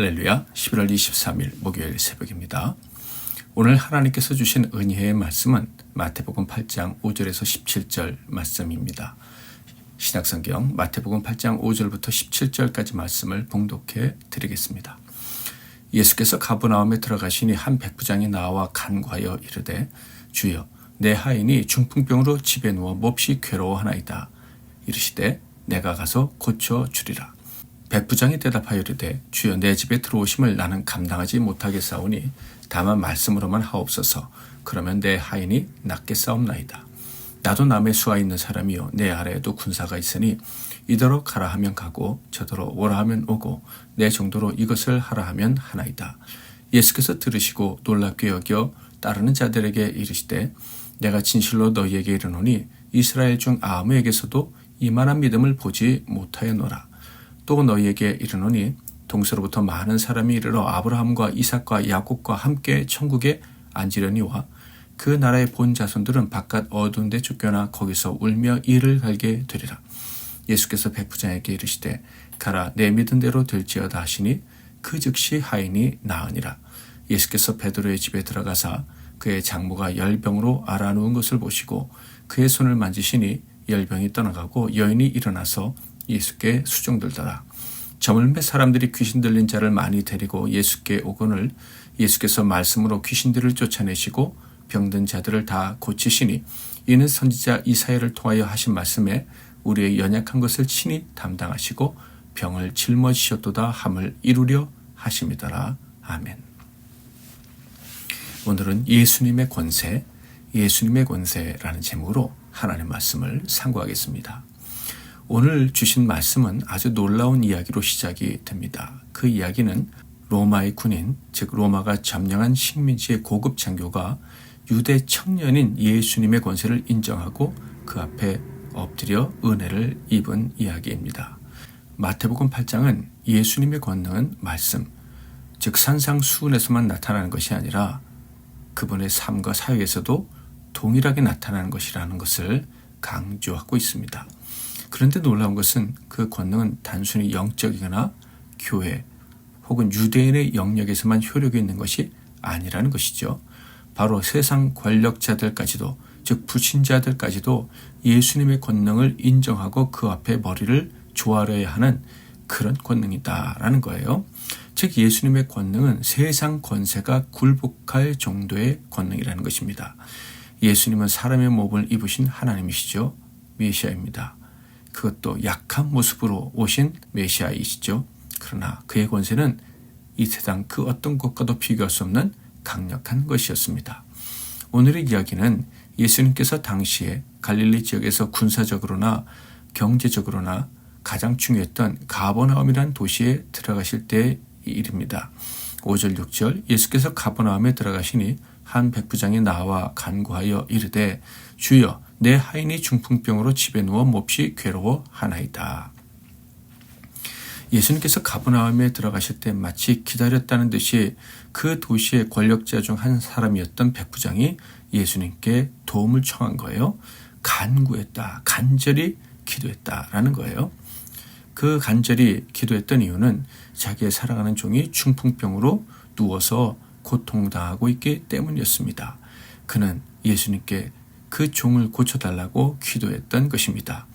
할렐루야, 11월 23일 목요일 새벽입니다. 오늘 하나님께서 주신 은혜의 말씀은 마태복음 8장 5절에서 17절 말씀입니다. 신약성경 마태복음 8장 5절부터 17절까지 말씀을 봉독해 드리겠습니다. 예수께서 가버나움에 들어가시니 한 백부장이 나와 간구하여 이르되 주여 내 하인이 중풍병으로 집에 누워 몹시 괴로워하나이다. 이르시되 내가 가서 고쳐주리라. 백부장이 대답하여 이르되 주여 내 집에 들어오심을 나는 감당하지 못하겠사오니 다만 말씀으로만 하옵소서. 그러면 내 하인이 낫겠사옵나이다. 나도 남의 수하 있는 사람이요 내 아래에도 군사가 있으니 이더러 가라 하면 가고 저더러 오라 하면 오고 내 정도로 이것을 하라 하면 하나이다. 예수께서 들으시고 놀랍게 여겨 따르는 자들에게 이르시되 내가 진실로 너희에게 이르노니 이스라엘 중 아무에게서도 이만한 믿음을 보지 못하였노라. 또 너희에게 이르노니 동서로부터 많은 사람이 이르러 아브라함과 이삭과 야곱과 함께 천국에 앉으려니와 그 나라의 본 자손들은 바깥 어두운 데 쫓겨나 거기서 울며 이를 갈게 되리라. 예수께서 백부장에게 이르시되 가라 내 믿은 대로 될지어다 하시니 그 즉시 하인이 나으니라. 예수께서 베드로의 집에 들어가사 그의 장모가 열병으로 앓아누운 것을 보시고 그의 손을 만지시니 열병이 떠나가고 여인이 일어나서 예수께 수종들더라. 저물매 사람들이 귀신 들린 자를 많이 데리고 예수께 오거늘 예수께서 말씀으로 귀신들을 쫓아내시고 병든 자들을 다 고치시니 이는 선지자 이사야를 통하여 하신 말씀에 우리의 연약한 것을 친히 담당하시고 병을 짊어지셨도다 함을 이루려 하심이더라. 아멘. 오늘은 예수님의 권세라는 제목으로 하나님의 말씀을 상고하겠습니다. 오늘 주신 말씀은 아주 놀라운 이야기로 시작이 됩니다. 그 이야기는 로마의 군인, 즉 로마가 점령한 식민지의 고급 장교가 유대 청년인 예수님의 권세를 인정하고 그 앞에 엎드려 은혜를 입은 이야기입니다. 마태복음 8장은 예수님의 권능은 말씀, 즉 산상수훈에서만 나타나는 것이 아니라 그분의 삶과 사역에서도 동일하게 나타나는 것이라는 것을 강조하고 있습니다. 그런데 놀라운 것은 그 권능은 단순히 영적이거나 교회 혹은 유대인의 영역에서만 효력이 있는 것이 아니라는 것이죠. 바로 세상 권력자들까지도, 즉 불신자들까지도 예수님의 권능을 인정하고 그 앞에 머리를 조아려야 하는 그런 권능이다라는 거예요. 즉 예수님의 권능은 세상 권세가 굴복할 정도의 권능이라는 것입니다. 예수님은 사람의 몸을 입으신 하나님이시죠. 메시아입니다. 그것도 약한 모습으로 오신 메시아이시죠. 그러나 그의 권세는 이 세상 그 어떤 것과도 비교할 수 없는 강력한 것이었습니다. 오늘의 이야기는 예수님께서 당시에 갈릴리 지역에서 군사적으로나 경제적으로나 가장 중요했던 가버나움이라는 도시에 들어가실 때의 일입니다. 5절 6절 예수께서 가버나움에 들어가시니 한 백부장이 나와 간구하여 이르되 주여 내 하인이 중풍병으로 집에 누워 몹시 괴로워하나이다. 예수님께서 가버나움에 들어가실 때 마치 기다렸다는 듯이 그 도시의 권력자 중 한 사람이었던 백부장이 예수님께 도움을 청한 거예요. 간구했다, 간절히 기도했다라는 거예요. 그 간절히 기도했던 이유는 자기의 사랑하는 종이 중풍병으로 누워서 고통당하고 있기 때문이었습니다. 그는 예수님께 그 종을 고쳐달라고 기도했던 것입니다.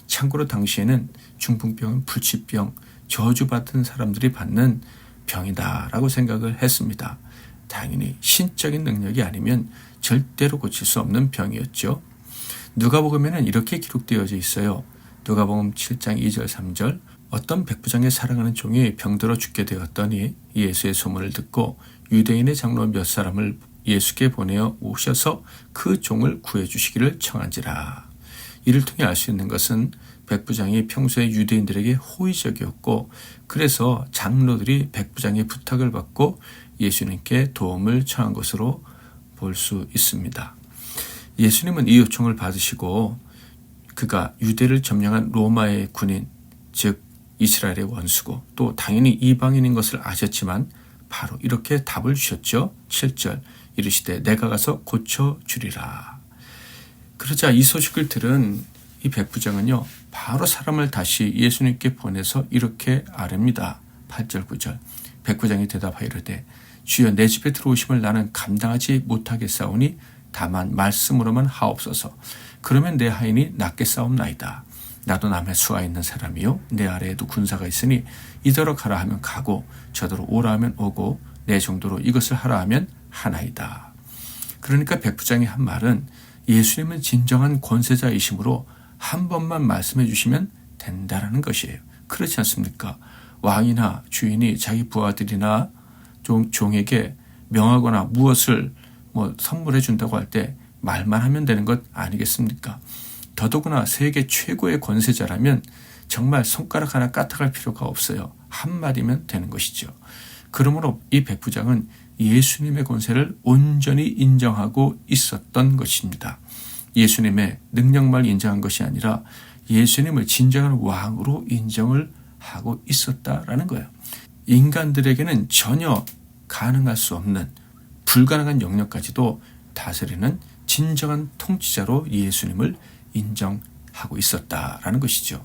참고로 당시에는 중풍병은 불치병, 저주받은 사람들이 받는 병이다라고 생각을 했습니다. 당연히 신적인 능력이 아니면 절대로 고칠 수 없는 병이었죠. 누가복음에는 이렇게 기록되어져 있어요. 누가복음 7장 2절 3절 어떤 백부장의 사랑하는 종이 병들어 죽게 되었더니 예수의 소문을 듣고 유대인의 장로 몇 사람을 예수께 보내어 오셔서 그 종을 구해주시기를 청한지라. 이를 통해 알 수 있는 것은 백부장이 평소에 유대인들에게 호의적이었고 그래서 장로들이 백부장의 부탁을 받고 예수님께 도움을 청한 것으로 볼 수 있습니다. 예수님은 이 요청을 받으시고 그가 유대를 점령한 로마의 군인, 즉 이스라엘의 원수고 또 당연히 이방인인 것을 아셨지만 바로 이렇게 답을 주셨죠. 7절 이르시되 내가 가서 고쳐주리라. 그러자 이 소식을 들은 이 백부장은요 바로 사람을 다시 예수님께 보내서 이렇게 아뢰입니다. 8절 9절 백부장이 대답하여 이르되 주여 내 집에 들어오심을 나는 감당하지 못하겠사오니 다만 말씀으로만 하옵소서. 그러면 내 하인이 낫게 싸움나이다. 나도 남의 수하 있는 사람이요 내 아래에도 군사가 있으니 이더러 가라 하면 가고 저더러 오라 하면 오고 내 정도로 이것을 하라 하면 하나이다. 그러니까 백부장이 한 말은 예수님은 진정한 권세자이심으로 한 번만 말씀해 주시면 된다라는 것이에요. 그렇지 않습니까? 왕이나 주인이 자기 부하들이나 종에게 명하거나 무엇을 선물해 준다고 할 때 말만 하면 되는 것 아니겠습니까? 더더구나 세계 최고의 권세자라면 정말 손가락 하나 까딱할 필요가 없어요. 한마디면 되는 것이죠. 그러므로 이 백부장은 예수님의 권세를 온전히 인정하고 있었던 것입니다. 예수님의 능력만 인정한 것이 아니라 예수님을 진정한 왕으로 인정을 하고 있었다라는 거예요. 인간들에게는 전혀 가능할 수 없는 불가능한 영역까지도 다스리는 진정한 통치자로 예수님을 인정하고 있었다라는 것이죠.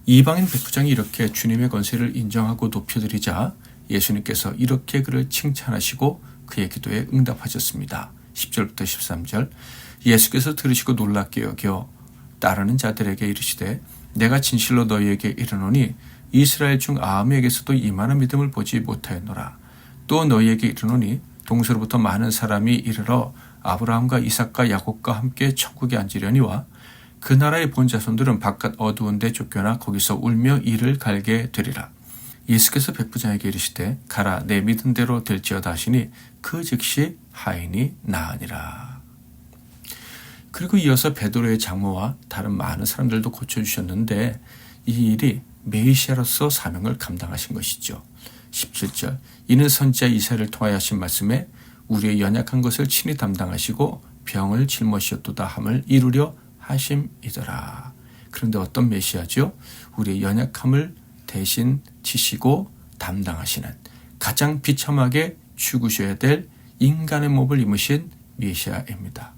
이방인 백부장이 이렇게 주님의 권세를 인정하고 높여드리자 예수님께서 이렇게 그를 칭찬하시고 그의 기도에 응답하셨습니다. 10절부터 13절 예수께서 들으시고 놀랍게 여겨 따르는 자들에게 이르시되 내가 진실로 너희에게 이르노니 이스라엘 중 아함에게서도 이만한 믿음을 보지 못하였노라. 또 너희에게 이르노니 동서로부터 많은 사람이 이르러 아브라함과 이삭과 야곱과 함께 천국에 앉으려니와 그 나라의 본 자손들은 바깥 어두운 데 쫓겨나 거기서 울며 이를 갈게 되리라. 예수께서 백부장에게 이르시되 가라 내 믿은 대로 될지어다 하시니 그 즉시 하인이 나으니라. 그리고 이어서 베드로의 장모와 다른 많은 사람들도 고쳐주셨는데 이 일이 메시아로서 사명을 감당하신 것이죠. 17절 이는 선지자 이사야를 통하여 하신 말씀에 우리의 연약한 것을 친히 담당하시고 병을 짊어지셨도다 함을 이루려 하심이더라. 그런데 어떤 메시아죠? 우리의 연약함을 대신 지시고 담당하시는 가장 비참하게 죽으셔야 될 인간의 몸을 입으신 메시아입니다.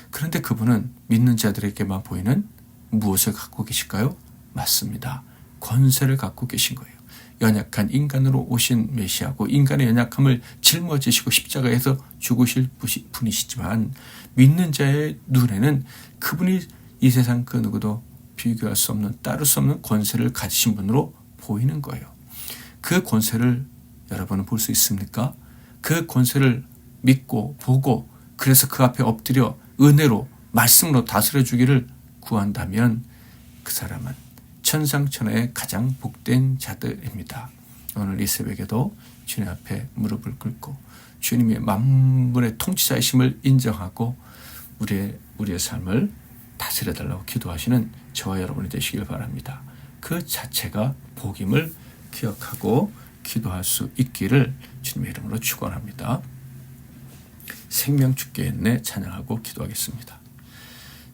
그런데 그분은 믿는 자들에게만 보이는 무엇을 갖고 계실까요? 맞습니다. 권세를 갖고 계신 거예요. 연약한 인간으로 오신 메시아고 인간의 연약함을 짊어지시고 십자가에서 죽으실 분이시지만 믿는 자의 눈에는 그분이 이 세상 그 누구도 비교할 수 없는 따를 수 없는 권세를 가지신 분으로 보이는 거예요. 그 권세를 여러분은 볼 수 있습니까? 그 권세를 믿고 보고 그래서 그 앞에 엎드려 은혜로 말씀으로 다스려 주기를 구한다면 그 사람은 천상천하의 가장 복된 자들입니다. 오늘 이 새벽에도 주님 앞에 무릎을 꿇고 주님의 만물의 통치자이심을 인정하고 우리의 삶을 다스려달라고 기도하시는 저와 여러분이 되시길 바랍니다. 그 자체가 복임을 기억하고 기도할 수 있기를 주님의 이름으로 축원합니다. 생명 주께 있네 찬양하고 기도하겠습니다.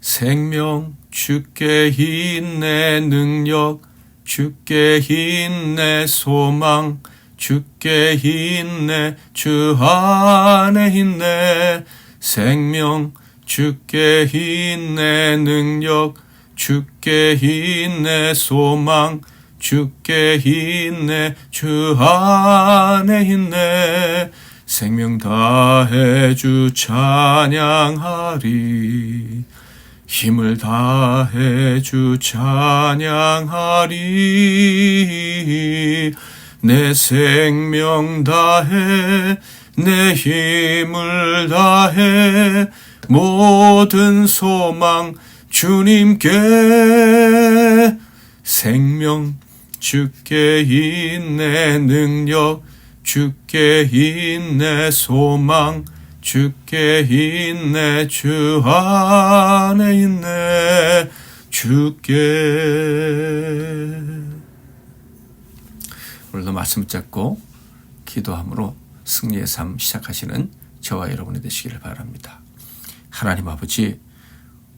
생명 주께 있네 능력 주께 있네 소망 주께 있네 주 안에 있네 생명 주께 있네 능력 주께 있네 소망 주께 있네 주 안에 있네 생명 다해 주 찬양하리 힘을 다해 주 찬양하리 내 생명 다해 내 힘을 다해 모든 소망 주님께 생명 주께 있네 능력 주께 있네 소망 주께 있네 주 안에 있네 주께. 오늘도 말씀 잡고 기도함으로 승리의 삶 시작하시는 저와 여러분이 되시기를 바랍니다. 하나님 아버지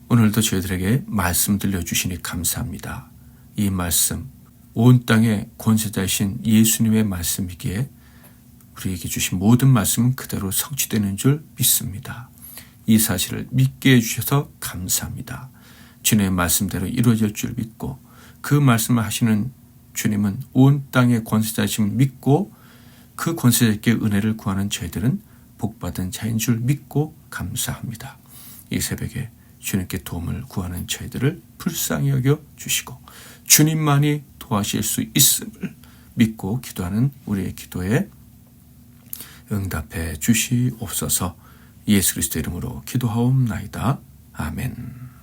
오늘도 저희들에게 말씀 들려주시니 감사합니다. 이 말씀 온 땅의 권세자이신 예수님의 말씀이기에 우리에게 주신 모든 말씀은 그대로 성취되는 줄 믿습니다. 이 사실을 믿게 해주셔서 감사합니다. 주님의 말씀대로 이루어질 줄 믿고 그 말씀을 하시는 주님은 온 땅의 권세자이심을 믿고 그 권세자께 은혜를 구하는 저희들은 복받은 자인 줄 믿고 감사합니다. 이 새벽에 주님께 도움을 구하는 저희들을 불쌍히 여겨 주시고 주님만이 도와주실 수 있음을 믿고 기도하는 우리의 기도에 응답해 주시옵소서. 예수 그리스도 이름으로 기도하옵나이다. 아멘.